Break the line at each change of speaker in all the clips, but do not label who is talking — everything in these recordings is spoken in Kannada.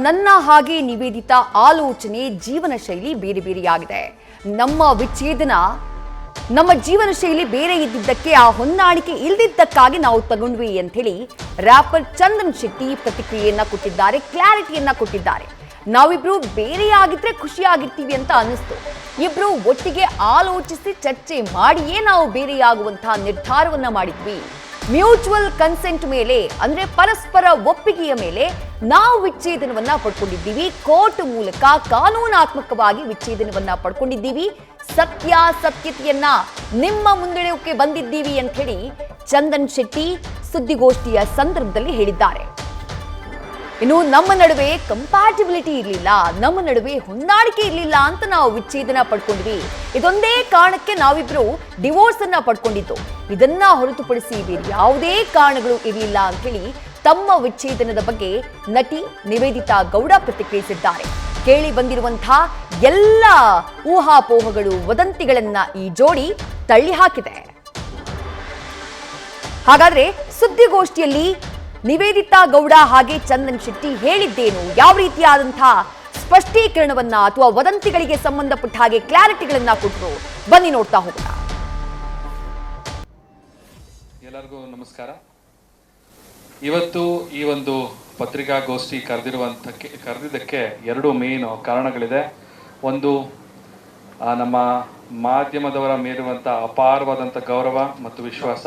ನನ್ನ ಹಾಗೆ ನಿವೇದಿತಾ ಆಲೋಚನೆ ಜೀವನ ಶೈಲಿ ಬೇರೆ ಬೇರೆಯಾಗಿದೆ. ನಮ್ಮ ವಿಚ್ಛೇದನ ನಮ್ಮ ಜೀವನ ಶೈಲಿ ಬೇರೆ ಇದ್ದಿದ್ದಕ್ಕೆ ಆ ಹೊಂದಾಣಿಕೆ ಇಲ್ದಿದ್ದಕ್ಕಾಗಿ ನಾವು ತಗೊಂಡ್ವಿ ಅಂತ ಹೇಳಿ ರ್ಯಾಪರ್ ಚಂದನ್ ಶೆಟ್ಟಿ ಪ್ರತಿಕ್ರಿಯೆಯನ್ನ ಕೊಟ್ಟಿದ್ದಾರೆ, ಕ್ಲಾರಿಟಿಯನ್ನ ಕೊಟ್ಟಿದ್ದಾರೆ. ನಾವಿಬ್ರು ಬೇರೆಯಾಗಿದ್ರೆ ಖುಷಿಯಾಗಿರ್ತೀವಿ ಅಂತ ಅನ್ನಿಸ್ತು. ಇಬ್ರು ಒಟ್ಟಿಗೆ ಆಲೋಚಿಸಿ ಚರ್ಚೆ ಮಾಡಿಯೇ ನಾವು ಬೇರೆಯಾಗುವಂತಹ ನಿರ್ಧಾರವನ್ನ ಮಾಡಿದ್ವಿ. ಮ್ಯೂಚುವಲ್ ಕನ್ಸೆಂಟ್ ಮೇಲೆ ಅಂದ್ರೆ ಪರಸ್ಪರ ಒಪ್ಪಿಗೆಯ ಮೇಲೆ ನಾವು ವಿಚ್ಛೇದನವನ್ನ ಪಡ್ಕೊಂಡಿದ್ದೀವಿ. ಕೋರ್ಟ್ ಮೂಲಕ ಕಾನೂನಾತ್ಮಕವಾಗಿ ವಿಚ್ಛೇದನವನ್ನ ಪಡ್ಕೊಂಡಿದ್ದೀವಿ. ಸತ್ಯಾಸತ್ಯತೆಯನ್ನ ನಿಮ್ಮ ಮುಂದಿಡೋಕೆ ಬಂದಿದ್ದೀವಿ ಅಂತ ಹೇಳಿ ಚಂದನ್ ಶೆಟ್ಟಿ ಸುದ್ದಿಗೋಷ್ಠಿಯ ಸಂದರ್ಭದಲ್ಲಿ ಹೇಳಿದ್ದಾರೆ. ಇನ್ನು ನಮ್ಮ ನಡುವೆ ಕಂಪ್ಯಾಟಿಬಿಲಿಟಿ ಇರಲಿಲ್ಲ, ನಮ್ಮ ನಡುವೆ ಹೊಂದಾಣಿಕೆ ಇರಲಿಲ್ಲ ಅಂತ ನಾವು ವಿಚ್ಛೇದನ ಪಡ್ಕೊಂಡ್ವಿ. ಇದೊಂದೇ ಕಾರಣಕ್ಕೆ ನಾವಿಬ್ರು ಡಿವೋರ್ಸ್ ಅನ್ನ ಪಡ್ಕೊಂಡಿದ್ದು. ಇದನ್ನ ಹೊರತುಪಡಿಸಿ ಬೇರೆ ಯಾವುದೇ ಕಾರಣಗಳು ಇರಲಿಲ್ಲ ಅಂತ ಹೇಳಿ ತಮ್ಮ ವಿಚ್ಛೇದನದ ಬಗ್ಗೆ ನಟಿ ನಿವೇದಿತಾ ಗೌಡ ಪ್ರತಿಕ್ರಿಯಿಸಿದ್ದಾರೆ. ಕೇಳಿ ಬಂದಿರುವಂತಹ ಎಲ್ಲ ಊಹಾಪೋಹಗಳು, ವದಂತಿಗಳನ್ನ ಈ ಜೋಡಿ ತಳ್ಳಿ ಹಾಕಿದೆ. ಹಾಗಾದ್ರೆ ಸುದ್ದಿಗೋಷ್ಠಿಯಲ್ಲಿ ನಿವೇದಿತಾ ಗೌಡ ಹಾಗೆ ಚಂದನ್ ಶೆಟ್ಟಿ ಹೇಳಿದ್ದೇನು, ಯಾವ ರೀತಿಯಾದಂತಹ ಸ್ಪಷ್ಟೀಕರಣವನ್ನ ಅಥವಾ ವದಂತಿಗಳಿಗೆ ಸಂಬಂಧಪಟ್ಟ ಹಾಗೆ ಕ್ಲಾರಿಟಿಗಳನ್ನ ಕೊಟ್ಟರು, ಬನ್ನಿ ನೋಡ್ತಾ ಹೋಗೋಣ.
ಎಲ್ಲರಿಗೂ ನಮಸ್ಕಾರ. ಇವತ್ತು ಈ ಒಂದು ಪತ್ರಿಕಾಗೋಷ್ಠಿ ಕರೆದಿದ್ದಕ್ಕೆ ಎರಡು ಮೇನ್ ಕಾರಣಗಳಿದೆ. ಒಂದು, ನಮ್ಮ ಮಾಧ್ಯಮದವರ ಮೇಲಿರುವಂಥ ಅಪಾರವಾದಂಥ ಗೌರವ ಮತ್ತು ವಿಶ್ವಾಸ.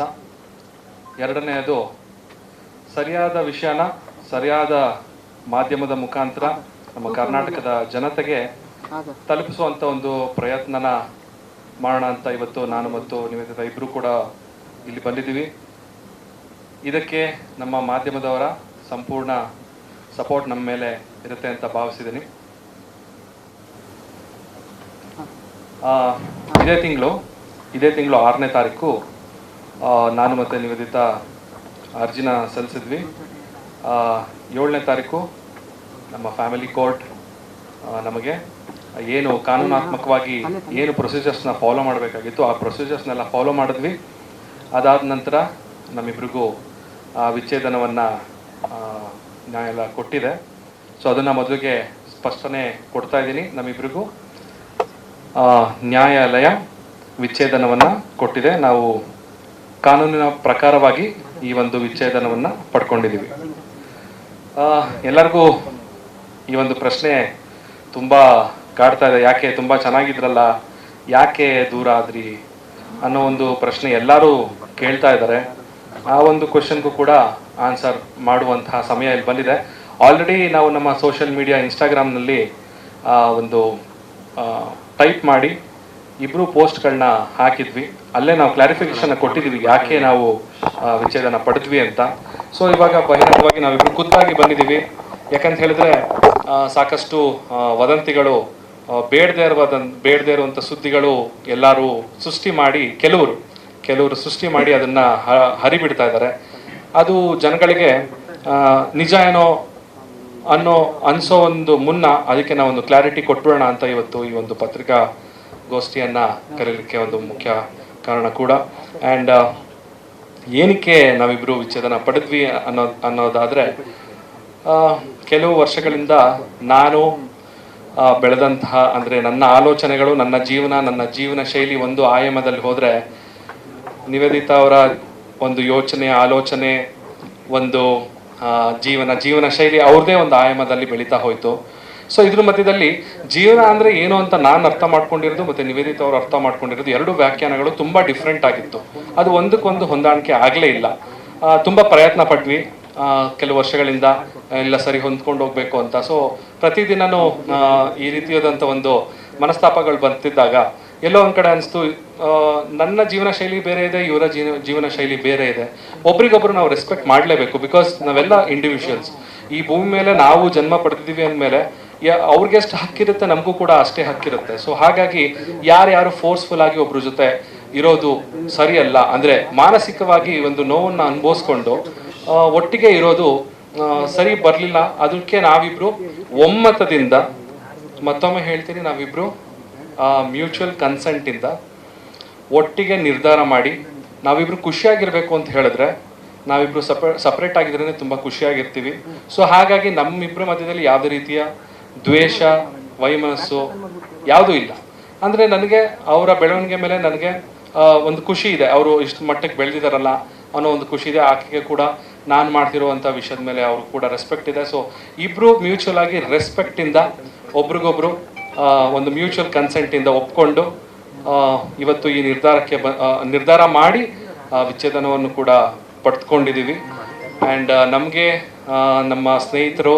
ಎರಡನೆಯದು, ಸರಿಯಾದ ವಿಷಯನ ಸರಿಯಾದ ಮಾಧ್ಯಮದ ಮುಖಾಂತರ ನಮ್ಮ ಕರ್ನಾಟಕದ ಜನತೆಗೆ ತಲುಪಿಸುವಂಥ ಒಂದು ಪ್ರಯತ್ನನ ಮಾಡೋಣ ಅಂತ ಇವತ್ತು ನಾನು ಮತ್ತು ನಿವೇದಿತಾ ಇಬ್ಬರು ಕೂಡ ಇಲ್ಲಿ ಬಂದಿದ್ದೀವಿ. ಇದಕ್ಕೆ ನಮ್ಮ ಮಾಧ್ಯಮದವರ ಸಂಪೂರ್ಣ ಸಪೋರ್ಟ್ ನಮ್ಮ ಮೇಲೆ ಇರುತ್ತೆ ಅಂತ ಭಾವಿಸಿದ್ದೀನಿ. ಇದೇ ತಿಂಗಳು 6ನೇ ತಾರೀಕು ನಾನು ಮತ್ತು ನಿವೇದಿತಾ ಅರ್ಜಿನ ಸಲ್ಲಿಸಿದ್ವಿ. 7ನೇ ತಾರೀಕು ನಮ್ಮ ಫ್ಯಾಮಿಲಿ ಕೋರ್ಟ್ ನಮಗೆ ಏನು ಕಾನೂನಾತ್ಮಕವಾಗಿ ಏನು ಪ್ರೊಸೀಜರ್ಸ್ನ ಫಾಲೋ ಮಾಡಬೇಕಾಗಿತ್ತು ಆ ಪ್ರೊಸೀಜರ್ಸ್ನೆಲ್ಲ ಫಾಲೋ ಮಾಡಿದ್ವಿ. ಅದಾದ ನಂತರ ನಮ್ಮಿಬ್ರಿಗೂ ವಿಚ್ಛೇದನವನ್ನು ನ್ಯಾಯಾಲಯ ಕೊಟ್ಟಿದೆ. ಸೊ ಅದನ್ನು ಮೊದಲಿಗೆ ಸ್ಪಷ್ಟನೆ ಕೊಡ್ತಾ ಇದ್ದೀನಿ. ನಮ್ಮಿಬ್ರಿಗೂ ನ್ಯಾಯಾಲಯ ವಿಚ್ಛೇದನವನ್ನು ಕೊಟ್ಟಿದೆ. ನಾವು ಕಾನೂನಿನ ಪ್ರಕಾರವಾಗಿ ಈ ಒಂದು ವಿಚ್ಛೇದನವನ್ನು ಪಡ್ಕೊಂಡಿದ್ದೀವಿ. ಎಲ್ಲರಿಗೂ ಈ ಒಂದು ಪ್ರಶ್ನೆ ತುಂಬ ಕಾಡ್ತಾ ಇದೆ, ಯಾಕೆ ತುಂಬ ಚೆನ್ನಾಗಿದ್ರಲ್ಲ, ಯಾಕೆ ದೂರ ಆದ್ರಿ ಅನ್ನೋ ಒಂದು ಪ್ರಶ್ನೆ ಎಲ್ಲರೂ ಕೇಳ್ತಾ ಇದ್ದಾರೆ. ಆ ಒಂದು ಕ್ವೆಶನ್ಗೂ ಕೂಡ ಆನ್ಸರ್ ಮಾಡುವಂತಹ ಸಮಯ ಇಲ್ಲಿ ಬಂದಿದೆ. ಆಲ್ರೆಡಿ ನಾವು ನಮ್ಮ ಸೋಷಿಯಲ್ ಮೀಡಿಯಾ ಇನ್ಸ್ಟಾಗ್ರಾಮ್ನಲ್ಲಿ ಒಂದು ಟೈಪ್ ಮಾಡಿ ಇಬ್ಬರು ಪೋಸ್ಟ್ಗಳನ್ನ ಹಾಕಿದ್ವಿ. ಅಲ್ಲೇ ನಾವು ಕ್ಲಾರಿಫಿಕೇಶನ್ ಕೊಟ್ಟಿದ್ವಿ ಯಾಕೆ ನಾವು ವಿಚ್ಛೇದನ ಪಡೆದ್ವಿ ಅಂತ. ಸೊ ಇವಾಗ ಬಹಿರಂಗವಾಗಿ ನಾವಿಬ್ರು ಖುದ್ದಾಗಿ ಬಂದಿದ್ದೀವಿ. ಯಾಕಂತ ಹೇಳಿದ್ರೆ ಸಾಕಷ್ಟು ವದಂತಿಗಳು, ಬೇಡದೇ ಇರುವಂಥ ಸುದ್ದಿಗಳು ಎಲ್ಲರೂ ಸೃಷ್ಟಿ ಮಾಡಿ ಕೆಲವರು ಸೃಷ್ಟಿ ಮಾಡಿ ಅದನ್ನು ಹರಿಬಿಡ್ತಾ ಇದ್ದಾರೆ. ಅದು ಜನಗಳಿಗೆ ನಿಜ ಏನೋ ಅನಿಸೋ ಒಂದು ಮುನ್ನ ಅದಕ್ಕೆ ನಾವೊಂದು ಕ್ಲಾರಿಟಿ ಕೊಟ್ಬಿಡೋಣ ಅಂತ ಇವತ್ತು ಈ ಒಂದು ಪತ್ರಿಕಾಗೋಷ್ಠಿಯನ್ನು ಕರೀಲಿಕ್ಕೆ ಒಂದು ಮುಖ್ಯ ಕಾರಣ ಕೂಡ. ಆ್ಯಂಡ್ ಏನಕ್ಕೆ ನಾವಿಬ್ಬರು ವಿಚ್ಛೇದನ ಪಡೆದ್ವಿ ಅನ್ನೋದಾದರೆ, ಕೆಲವು ವರ್ಷಗಳಿಂದ ನಾನು ಬೆಳೆದಂತಹ, ಅಂದರೆ ನನ್ನ ಆಲೋಚನೆಗಳು, ನನ್ನ ಜೀವನ ಶೈಲಿ ಒಂದು ಆಯಾಮದಲ್ಲಿ ಹೋದರೆ ನಿವೇದಿತಾ ಅವರ ಒಂದು ಯೋಚನೆ, ಆಲೋಚನೆ, ಒಂದು ಜೀವನ ಶೈಲಿ ಅವ್ರದ್ದೇ ಒಂದು ಆಯಾಮದಲ್ಲಿ ಬೆಳೀತಾ ಹೋಯಿತು. ಸೊ ಇದ್ರ ಮಧ್ಯದಲ್ಲಿ ಜೀವನ ಅಂದರೆ ಏನು ಅಂತ ನಾನು ಅರ್ಥ ಮಾಡ್ಕೊಂಡಿರೋದು ಮತ್ತು ನಿವೇದಿತಾ ಅವರು ಅರ್ಥ ಮಾಡ್ಕೊಂಡಿರೋದು ಎರಡು ವ್ಯಾಖ್ಯಾನಗಳು ತುಂಬ ಡಿಫ್ರೆಂಟ್ ಆಗಿತ್ತು. ಅದು ಒಂದಕ್ಕೊಂದು ಹೊಂದಾಣಿಕೆ ಆಗಲೇ ಇಲ್ಲ. ತುಂಬ ಪ್ರಯತ್ನ ಪಟ್ವಿ ಕೆಲವು ವರ್ಷಗಳಿಂದ ಎಲ್ಲ ಸರಿ ಹೊಂದ್ಕೊಂಡು ಹೋಗ್ಬೇಕು ಅಂತ. ಸೊ ಪ್ರತಿದಿನನೂ ಈ ರೀತಿಯಾದಂಥ ಒಂದು ಮನಸ್ತಾಪಗಳು ಬರ್ತಿದ್ದಾಗ ಎಲ್ಲೋ ಒಂದು ಕಡೆ ಅನಿಸ್ತು, ನನ್ನ ಜೀವನ ಶೈಲಿ ಬೇರೆ ಇದೆ, ಇವರ ಜೀವನ ಶೈಲಿ ಬೇರೆ ಇದೆ. ಒಬ್ರಿಗೊಬ್ರು ನಾವು ರೆಸ್ಪೆಕ್ಟ್ ಮಾಡಲೇಬೇಕು. ಬಿಕಾಸ್ ನಾವೆಲ್ಲ ಇಂಡಿವಿಜುವಲ್ಸ್. ಈ ಭೂಮಿ ಮೇಲೆ ನಾವು ಜನ್ಮ ಪಡೆದಿದ್ದೀವಿ ಅಂದಮೇಲೆ ಅವ್ರಿಗೆ ಎಷ್ಟು ಹಕ್ಕಿರುತ್ತೆ ನಮಗೂ ಕೂಡ ಅಷ್ಟೇ ಹಕ್ಕಿರುತ್ತೆ. ಸೊ ಹಾಗಾಗಿ ಯಾರು ಫೋರ್ಸ್ಫುಲ್ ಆಗಿ ಒಬ್ರ ಜೊತೆ ಇರೋದು ಸರಿಯಲ್ಲ. ಅಂದರೆ ಮಾನಸಿಕವಾಗಿ ಒಂದು ನೋವನ್ನು ಅನುಭವಿಸ್ಕೊಂಡು ಒಟ್ಟಿಗೆ ಇರೋದು ಸರಿ ಬರಲಿಲ್ಲ. ಅದಕ್ಕೆ ನಾವಿಬ್ರು ಒಮ್ಮತದಿಂದ, ಮತ್ತೊಮ್ಮೆ ಹೇಳ್ತೀನಿ, ನಾವಿಬ್ರು ಮ್ಯೂಚುವಲ್ ಕನ್ಸೆಂಟಿಂದ ಒಟ್ಟಿಗೆ ನಿರ್ಧಾರ ಮಾಡಿ ನಾವಿಬ್ರು ಖುಷಿಯಾಗಿರ್ಬೇಕು ಅಂತ ಹೇಳಿದ್ರೆ ನಾವಿಬ್ರು ಸಪ್ರೇಟ್ ಆಗಿದ್ರೇ ತುಂಬ ಖುಷಿಯಾಗಿರ್ತೀವಿ. ಸೊ ಹಾಗಾಗಿ ನಮ್ಮಿಬ್ಬರ ಮಧ್ಯದಲ್ಲಿ ಯಾವುದೇ ರೀತಿಯ ದ್ವೇಷ, ವೈಮನಸ್ಸು ಯಾವುದೂ ಇಲ್ಲ. ಅಂದರೆ ನನಗೆ ಅವರ ಬೆಳವಣಿಗೆ ಮೇಲೆ ನನಗೆ ಒಂದು ಖುಷಿ ಇದೆ. ಅವರು ಇಷ್ಟು ಮಟ್ಟಕ್ಕೆ ಬೆಳೆದಿದ್ದಾರಲ್ಲ ಅನ್ನೋ ಒಂದು ಖುಷಿ ಇದೆ. ಆಕೆಗೆ ಕೂಡ ನಾನು ಮಾಡ್ತಿರುವಂಥ ವಿಷಯದ ಮೇಲೆ ಅವರು ಕೂಡ ರೆಸ್ಪೆಕ್ಟ್ ಇದೆ. ಸೊ ಇಬ್ಬರು ಮ್ಯೂಚುವಲ್ ಆಗಿ ರೆಸ್ಪೆಕ್ಟಿಂದ ಒಬ್ರಿಗೊಬ್ರು ಒಂದು ಮ್ಯೂಚುವಲ್ ಕನ್ಸೆಂಟಿಂದ ಒಪ್ಕೊಂಡು ಇವತ್ತು ಈ ನಿರ್ಧಾರ ಮಾಡಿ ವಿಚ್ಛೇದನವನ್ನು ಕೂಡ ಪಡೆದುಕೊಂಡಿದ್ದೀವಿ. ಆ್ಯಂಡ್ ನಮಗೆ ನಮ್ಮ ಸ್ನೇಹಿತರು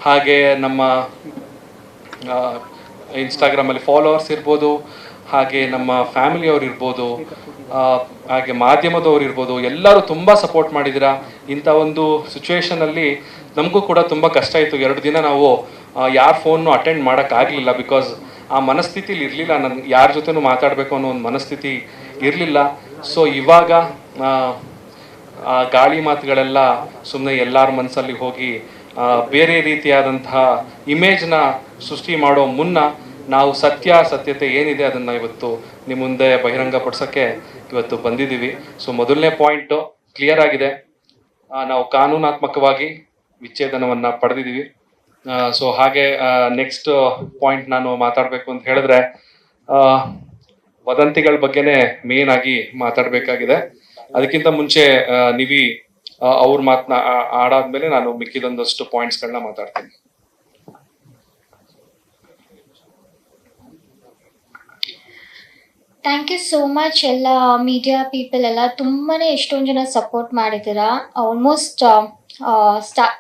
ಹಾಗೆ ನಮ್ಮ ಇನ್ಸ್ಟಾಗ್ರಾಮಲ್ಲಿ ಫಾಲೋವರ್ಸ್ ಇರ್ಬೋದು, ಹಾಗೆ ನಮ್ಮ ಫ್ಯಾಮಿಲಿಯವ್ರು ಇರ್ಬೋದು, ಹಾಗೆ ಮಾಧ್ಯಮದವ್ರು ಇರ್ಬೋದು, ಎಲ್ಲರೂ ತುಂಬ ಸಪೋರ್ಟ್ ಮಾಡಿದ್ದೀರಾ. ಇಂಥ ಒಂದು ಸಿಚುವೇಶನಲ್ಲಿ ನಮಗೂ ಕೂಡ ತುಂಬ ಕಷ್ಟ ಇತ್ತು. 2 ದಿನ ನಾವು ಯಾರ ಫೋನ್ನು ಅಟೆಂಡ್ ಮಾಡೋಕ್ಕಾಗಲಿಲ್ಲ. ಬಿಕಾಸ್ ಆ ಮನಸ್ಥಿತಿಲಿ ಇರಲಿಲ್ಲ. ನನಗೆ ಯಾರ ಜೊತೆನೂ ಮಾತಾಡಬೇಕು ಅನ್ನೋ ಒಂದು ಮನಸ್ಥಿತಿ ಇರಲಿಲ್ಲ. ಸೊ ಇವಾಗ ಆ ಗಾಳಿ ಮಾತುಗಳೆಲ್ಲ ಸುಮ್ಮನೆ ಎಲ್ಲರ ಮನಸ್ಸಲ್ಲಿ ಹೋಗಿ ಬೇರೆ ರೀತಿಯಾದಂತಹ ಇಮೇಜ್ನ ಸೃಷ್ಟಿ ಮಾಡೋ ಮುನ್ನ ನಾವು ಸತ್ಯತೆ ಏನಿದೆ ಅದನ್ನು ಇವತ್ತು ನಿಮ್ಮ ಮುಂದೆ ಬಹಿರಂಗಪಡಿಸೋಕ್ಕೆ ಇವತ್ತು ಬಂದಿದ್ದೀವಿ. ಸೊ ಮೊದಲನೇ ಪಾಯಿಂಟು ಕ್ಲಿಯರ್ ಆಗಿದೆ. ನಾವು ಕಾನೂನಾತ್ಮಕವಾಗಿ ವಿಚ್ಛೇದನವನ್ನು ಪಡೆದಿದ್ದೀವಿ. ಸೊ ಹಾಗೆ ನೆಕ್ಸ್ಟ್ ಪಾಯಿಂಟ್ ನಾನು ಮಾತಾಡಬೇಕು ಅಂತ ಹೇಳಿದ್ರೆ ವದಂತಿಗಳ ಬಗ್ಗೆನೇ ಮೇನ್ ಆಗಿ ಮಾತಾಡಬೇಕಾಗಿದೆ. ಅದಕ್ಕಿಂತ ಮುಂಚೆ ನಿವಿ ಅವ್ರ ಆಡಾದ್ಮೇಲೆ ನಾನು ಮಿಕ್ಕಿದೊಂದಷ್ಟು ಪಾಯಿಂಟ್ಸ್ಗಳನ್ನ ಮಾತಾಡ್ತೀನಿ.
Thank you so much. ಎಲ್ಲ ಮೀಡಿಯಾ ಪೀಪಲ್ ಎಲ್ಲ ತುಂಬಾ ಎಷ್ಟೊಂದು ಜನ ಸಪೋರ್ಟ್ ಮಾಡಿದ್ದೀರಾ. ಆಲ್ಮೋಸ್ಟ್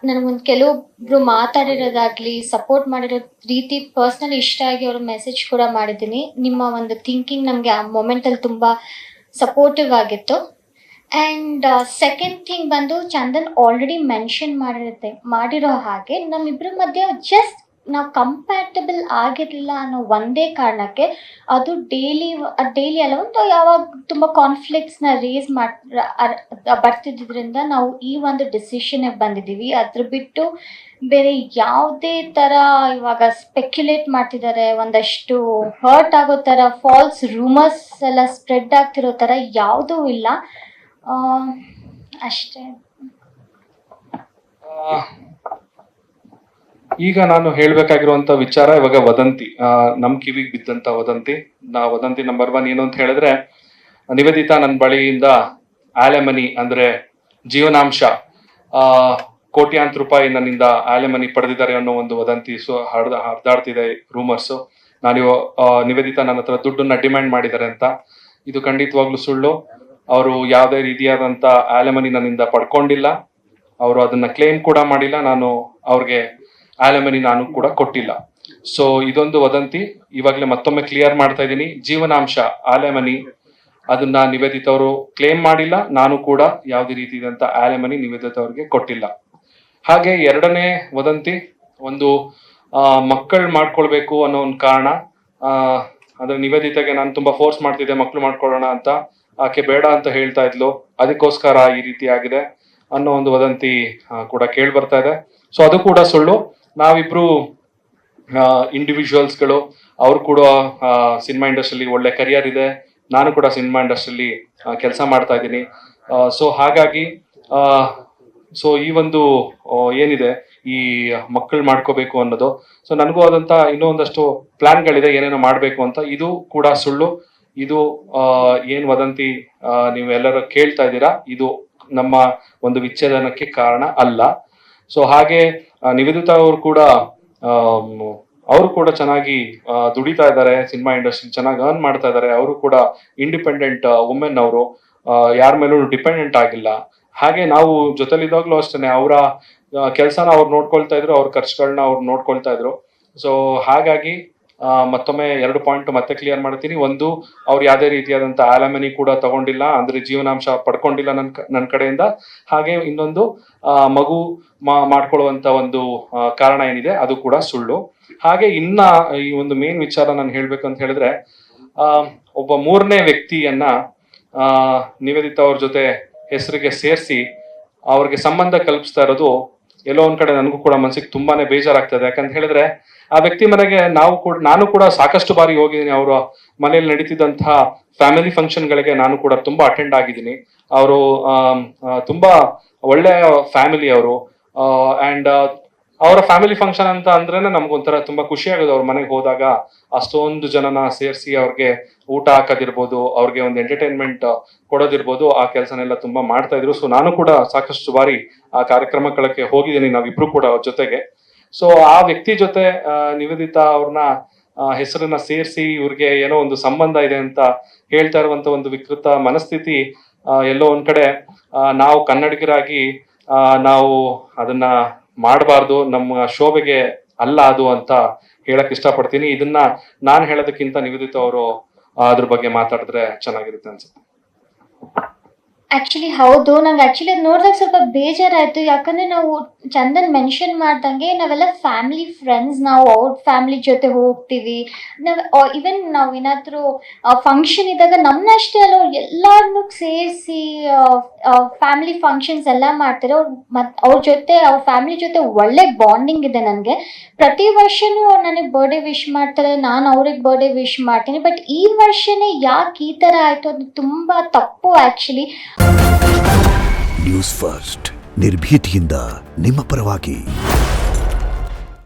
ನನಗೊಂದು ಕೆಲವೊಬ್ರು ಮಾತಾಡಿರೋದಾಗ್ಲಿ, ಸಪೋರ್ಟ್ ಮಾಡಿರೋ ರೀತಿ ಪರ್ಸ್ನಲಿ ಇಷ್ಟ ಆಗಿ ಅವ್ರ ಮೆಸೇಜ್ ಕೂಡ ಮಾಡಿದ್ದೀನಿ. ನಿಮ್ಮ ಒಂದು ಥಿಂಕಿಂಗ್ ನಮಗೆ ಆ ಮೊಮೆಂಟಲ್ಲಿ ತುಂಬ ಸಪೋರ್ಟಿವ್ ಆಗಿತ್ತು. ಆ್ಯಂಡ್ ಸೆಕೆಂಡ್ ಥಿಂಗ್ ಬಂದು ಚಂದನ್ ಆಲ್ರೆಡಿ ಮೆನ್ಷನ್ ಮಾಡಿರೋ ಹಾಗೆ ನಮ್ಮಿಬ್ಬರ ಮಧ್ಯೆ ಜಸ್ಟ್ ನಾವು ಕಂಪ್ಯಾಟಬಲ್ ಆಗಿರಲಿಲ್ಲ ಅನ್ನೋ ಒಂದೇ ಕಾರಣಕ್ಕೆ ಅದು ಡೈಲಿ ಅಲ್ಲ, ಒಂದು ಯಾವಾಗ ತುಂಬ ಕಾನ್ಫ್ಲಿಕ್ಟ್ಸ್ನ ರೇಸ್ ಬರ್ತಿದ್ದರಿಂದ ನಾವು ಈ ಒಂದು ಡಿಸಿಷನ್ಗೆ ಬಂದಿದ್ದೀವಿ. ಅದ್ರ ಬಿಟ್ಟು ಬೇರೆ ಯಾವುದೇ ಥರ ಇವಾಗ ಸ್ಪೆಕ್ಯುಲೇಟ್ ಮಾಡ್ತಿದ್ದಾರೆ, ಒಂದಷ್ಟು ಹರ್ಟ್ ಆಗೋ ಥರ ಫಾಲ್ಸ್ ರೂಮರ್ಸ್ ಎಲ್ಲ ಸ್ಪ್ರೆಡ್ ಆಗ್ತಿರೋ ಥರ ಯಾವುದೂ ಇಲ್ಲ. ಅಷ್ಟೇ.
ಈಗ ನಾನು ಹೇಳಬೇಕಾಗಿರುವಂಥ ವಿಚಾರ ಇವಾಗ ವದಂತಿ, ನಮ್ಮ ಕಿವಿಗೆ ಬಿದ್ದಂಥ ವದಂತಿ. ವದಂತಿ ನಂಬರ್ 1 ಏನು ಅಂತ ಹೇಳಿದ್ರೆ, ನಿವೇದಿತಾ ನನ್ನ ಬಳಿಯಿಂದ ಆಲೆಮನಿ ಅಂದರೆ ಜೀವನಾಂಶ ಕೋಟ್ಯಾಂತರ ರೂಪಾಯಿ ನನ್ನಿಂದ ಆಲೆಮನಿ ಪಡೆದಿದ್ದಾರೆ ಅನ್ನೋ ಒಂದು ವದಂತಿ ಹರಿದಾಡ್ತಿದೆ, ರೂಮರ್ಸು. ನಿವೇದಿತಾ ನನ್ನ ಹತ್ರ ದುಡ್ಡನ್ನ ಡಿಮ್ಯಾಂಡ್ ಮಾಡಿದ್ದಾರೆ ಅಂತ. ಇದು ಖಂಡಿತವಾಗ್ಲೂ ಸುಳ್ಳು. ಅವರು ಯಾವುದೇ ರೀತಿಯಾದಂಥ ಆಲೆಮನಿ ನನ್ನಿಂದ ಪಡ್ಕೊಂಡಿಲ್ಲ. ಅವರು ಅದನ್ನ ಕ್ಲೇಮ್ ಕೂಡ ಮಾಡಿಲ್ಲ. ನಾನು ಅವ್ರಿಗೆ ಆಲೆಮನಿ ನಾನು ಕೂಡ ಕೊಟ್ಟಿಲ್ಲ. ಸೊ ಇದೊಂದು ವದಂತಿ. ಇವಾಗಲೇ ಮತ್ತೊಮ್ಮೆ ಕ್ಲಿಯರ್ ಮಾಡ್ತಾ ಇದ್ದೀನಿ, ಜೀವನಾಂಶ ಆಲೆಮನಿ ಅದನ್ನ ನಿವೇದಿತ ಅವರು ಕ್ಲೇಮ್ ಮಾಡಿಲ್ಲ. ನಾನು ಕೂಡ ಯಾವುದೇ ರೀತಿಯಾದಂಥ ಆಲೆಮನಿ ನಿವೇದಿತ ಅವ್ರಿಗೆ ಕೊಟ್ಟಿಲ್ಲ. ಹಾಗೆ ಎರಡನೇ ವದಂತಿ, ಒಂದು ಮಕ್ಕಳು ಮಾಡ್ಕೊಳ್ಬೇಕು ಅನ್ನೋ ಒಂದು ಕಾರಣ. ಅಂದ್ರೆ ನಿವೇದಿತೆಗೆ ನಾನು ತುಂಬಾ ಫೋರ್ಸ್ ಮಾಡ್ತಿದ್ದೆ ಮಕ್ಕಳು ಮಾಡ್ಕೊಳ್ಳೋಣ ಅಂತ. ಆಕೆ ಬೇಡ ಅಂತ ಹೇಳ್ತಾ ಇದ್ಲು, ಅದಕ್ಕೋಸ್ಕರ ಈ ರೀತಿ ಆಗಿದೆ ಅನ್ನೋ ಒಂದು ವದಂತಿ ಕೂಡ ಕೇಳಿ ಬರ್ತಾ ಇದೆ. ಸೊ ಅದು ಕೂಡ ಸುಳ್ಳು. ನಾವಿಬ್ರು ಇಂಡಿವಿಜುವಲ್ಸ್ಗಳು. ಅವ್ರು ಕೂಡ ಸಿನಿಮಾ ಇಂಡಸ್ಟ್ರಿಯಲ್ಲಿ ಒಳ್ಳೆ ಕರಿಯರ್ ಇದೆ. ನಾನು ಕೂಡ ಸಿನಿಮಾ ಇಂಡಸ್ಟ್ರಿಯಲ್ಲಿ ಕೆಲಸ ಮಾಡ್ತಾ ಇದ್ದೀನಿ. ಸೊ ಹಾಗಾಗಿ ಸೊ ಈ ಒಂದು ಏನಿದೆ ಈ ಮಕ್ಕಳು ಮಾಡ್ಕೋಬೇಕು ಅನ್ನೋದು, ಸೊ ನನಗೂ ಆದಂತ ಇನ್ನೂ ಒಂದಷ್ಟು ಪ್ಲಾನ್ಗಳಿದೆ ಏನೇನೋ ಮಾಡಬೇಕು ಅಂತ. ಇದು ಕೂಡ ಸುಳ್ಳು. ಇದು ಏನ್ ವದಂತಿ ನೀವೆಲ್ಲರೂ ಕೇಳ್ತಾ ಇದ್ದೀರಾ, ಇದು ನಮ್ಮ ಒಂದು ವಿಚ್ಛೇದನಕ್ಕೆ ಕಾರಣ ಅಲ್ಲ. ಸೊ ಹಾಗೆ ನಿವೇದಿತಾ ಅವರು ಕೂಡ ಚೆನ್ನಾಗಿ ದುಡಿತಾ ಇದ್ದಾರೆ, ಸಿನಿಮಾ ಇಂಡಸ್ಟ್ರಿ ಚೆನ್ನಾಗಿ ಅರ್ನ್ ಮಾಡ್ತಾ ಇದ್ದಾರೆ. ಅವರು ಕೂಡ ಇಂಡಿಪೆಂಡೆಂಟ್ ವುಮೆನ್. ಅವರು ಯಾರ ಮೇಲೂ ಡಿಪೆಂಡೆಂಟ್ ಆಗಿಲ್ಲ. ಹಾಗೆ ನಾವು ಜೊತೆಲಿದ್ದಾಗ್ಲೂ ಅಷ್ಟೇ ಅವರ ಕೆಲಸನ ಅವ್ರು ನೋಡ್ಕೊಳ್ತಾ ಇದ್ರು, ಅವ್ರ ಖರ್ಚುಗಳನ್ನ ಅವ್ರು ನೋಡ್ಕೊಳ್ತಾ ಇದ್ರು. ಸೊ ಹಾಗಾಗಿ ಮತ್ತೊಮ್ಮೆ 2 ಪಾಯಿಂಟ್ ಮತ್ತೆ ಕ್ಲಿಯರ್ ಮಾಡ್ತೀನಿ. ಒಂದು, ಅವ್ರು ಯಾವುದೇ ರೀತಿಯಾದಂಥ ಆಲೆಮನಿ ಕೂಡ ತಗೊಂಡಿಲ್ಲ, ಅಂದ್ರೆ ಜೀವನಾಂಶ ಪಡ್ಕೊಂಡಿಲ್ಲ ನನ್ನ ಕಡೆಯಿಂದ. ಹಾಗೆ ಇನ್ನೊಂದು, ಮಗು ಮಾಡ್ಕೊಳ್ಳುವಂತ ಒಂದು ಕಾರಣ ಏನಿದೆ ಅದು ಕೂಡ ಸುಳ್ಳು. ಹಾಗೆ ಇನ್ನ ಈ ಒಂದು ಮೇನ್ ವಿಚಾರ ನಾನು ಹೇಳ್ಬೇಕಂತ ಹೇಳಿದ್ರೆ, ಒಬ್ಬ 3ನೇ ವ್ಯಕ್ತಿಯನ್ನ ನಿವೇದಿತಾ ಅವ್ರ ಜೊತೆ ಹೆಸರಿಗೆ ಸೇರಿಸಿ ಅವ್ರಿಗೆ ಸಂಬಂಧ ಕಲ್ಪಿಸ್ತಾ ಇರೋದು ಎಲ್ಲೋ ಒಂದ್ ಕಡೆ ನನಗೂ ಕೂಡ ಮನಸ್ಸಿಗೆ ತುಂಬಾನೇ ಬೇಜಾರಾಗ್ತದೆ. ಯಾಕಂತ ಹೇಳಿದ್ರೆ ಆ ವ್ಯಕ್ತಿ ಮನೆಗೆ ನಾನು ಕೂಡ ಸಾಕಷ್ಟು ಬಾರಿ ಹೋಗಿದ್ದೀನಿ. ಅವರ ಮನೆಯಲ್ಲಿ ನಡೀತಿದ್ದಂತಹ ಫ್ಯಾಮಿಲಿ ಫಂಕ್ಷನ್ಗಳಿಗೆ ನಾನು ಕೂಡ ತುಂಬಾ ಅಟೆಂಡ್ ಆಗಿದ್ದೀನಿ. ಅವರು ತುಂಬಾ ಒಳ್ಳೆ ಫ್ಯಾಮಿಲಿ ಅವರು. ಅಂಡ್ ಅವರ ಫ್ಯಾಮಿಲಿ ಫಂಕ್ಷನ್ ಅಂತ ಅಂದ್ರೇನೆ ನಮ್ಗೊಂಥರ ತುಂಬಾ ಖುಷಿ ಆಗೋದು. ಅವ್ರ ಮನೆಗೆ ಹೋದಾಗ ಅಷ್ಟೊಂದು ಜನನ ಸೇರಿಸಿ ಅವ್ರಿಗೆ ಊಟ ಹಾಕೋದಿರ್ಬೋದು, ಅವ್ರಿಗೆ ಒಂದು ಎಂಟರ್ಟೈನ್ಮೆಂಟ್ ಕೊಡೋದಿರ್ಬೋದು, ಆ ಕೆಲಸನೆಲ್ಲ ತುಂಬಾ ಮಾಡ್ತಾ ಇದ್ರು. ಸೊ ನಾನು ಕೂಡ ಸಾಕಷ್ಟು ಬಾರಿ ಆ ಕಾರ್ಯಕ್ರಮಗಳಿಗೆ ಹೋಗಿದ್ದೀನಿ, ನಾವಿಬ್ರು ಕೂಡ ಅವ್ರ ಜೊತೆಗೆ. ಸೊ ಆ ವ್ಯಕ್ತಿ ಜೊತೆ ನಿವೇದಿತಾ ಅವ್ರನ್ನ ಹೆಸರನ್ನ ಸೇರಿಸಿ ಇವ್ರಿಗೆ ಏನೋ ಒಂದು ಸಂಬಂಧ ಇದೆ ಅಂತ ಹೇಳ್ತಾ ಇರುವಂತ ಒಂದು ವಿಕೃತ ಮನಸ್ಥಿತಿ ಎಲ್ಲೋ ಒಂದ್ ಕಡೆ ನಾವು ಕನ್ನಡಿಗರಾಗಿ ನಾವು ಅದನ್ನ ಮಾಡಬಾರ್ದು, ನಮ್ಮ ಶೋಭೆಗೆ ಅಲ್ಲ ಅದು ಅಂತ ಹೇಳಕ್ ಇಷ್ಟಪಡ್ತೀನಿ. ಇದನ್ನ ನಾನು ಹೇಳೋದಕ್ಕಿಂತ ನಿವೇದಿತಾ ಅವರು ಅದ್ರ ಬಗ್ಗೆ ಮಾತಾಡಿದ್ರೆ ಚೆನ್ನಾಗಿರುತ್ತೆ ಅನ್ಸುತ್ತೆ.
ಆಕ್ಚುಲಿ ಹೌದು, ನಂಗೆ ಆಕ್ಚುಲಿ ಅದು ನೋಡಿದಾಗ ಸ್ವಲ್ಪ ಬೇಜಾರಾಯ್ತು. ಯಾಕಂದ್ರೆ ನಾವು ಚಂದನ್ ಮೆನ್ಷನ್ ಮಾಡ್ದಂಗೆ ನಾವೆಲ್ಲ ಫ್ಯಾಮಿಲಿ ಫ್ರೆಂಡ್ಸ್, ನಾವು ಅವ್ರ ಫ್ಯಾಮಿಲಿ ಜೊತೆ ಹೋಗ್ತೀವಿ. ನಾವು ಈವನ್ ನಾವು ಏನಾದರೂ ಫಂಕ್ಷನ್ ಇದ್ದಾಗ ನಮ್ಮನ್ನಷ್ಟೇ ಅಲ್ಲ, ಅವ್ರು ಎಲ್ಲರನ್ನೂ ಸೇರಿಸಿ ಫ್ಯಾಮಿಲಿ ಫಂಕ್ಷನ್ಸ್ ಎಲ್ಲ ಮಾಡ್ತಾರೆ. ಅವ್ರ ಜೊತೆ, ಅವ್ರ ಫ್ಯಾಮಿಲಿ ಜೊತೆ ಒಳ್ಳೆ ಬಾಂಡಿಂಗ್ ಇದೆ ನನಗೆ. ಪ್ರತಿ ವರ್ಷನೂ ಅವ್ರು ನನಗೆ ಬರ್ಡೇ ವಿಶ್ ಮಾಡ್ತಾರೆ, ನಾನು ಅವ್ರಿಗೆ ಬರ್ಡೇ ವಿಶ್ ಮಾಡ್ತೀನಿ. ಬಟ್ ಈ ವರ್ಷನೇ ಯಾಕೆ ಈ ಥರ ಆಯಿತು, ಅದು ತುಂಬ ತಪ್ಪು ಆ್ಯಕ್ಚುಲಿ.
ನ್ಯೂಸ್ ಫಸ್ಟ್ ನಿರ್ಭೀತಿಯಿಂದ ನಿಮ್ಮ ಪರವಾಗಿ.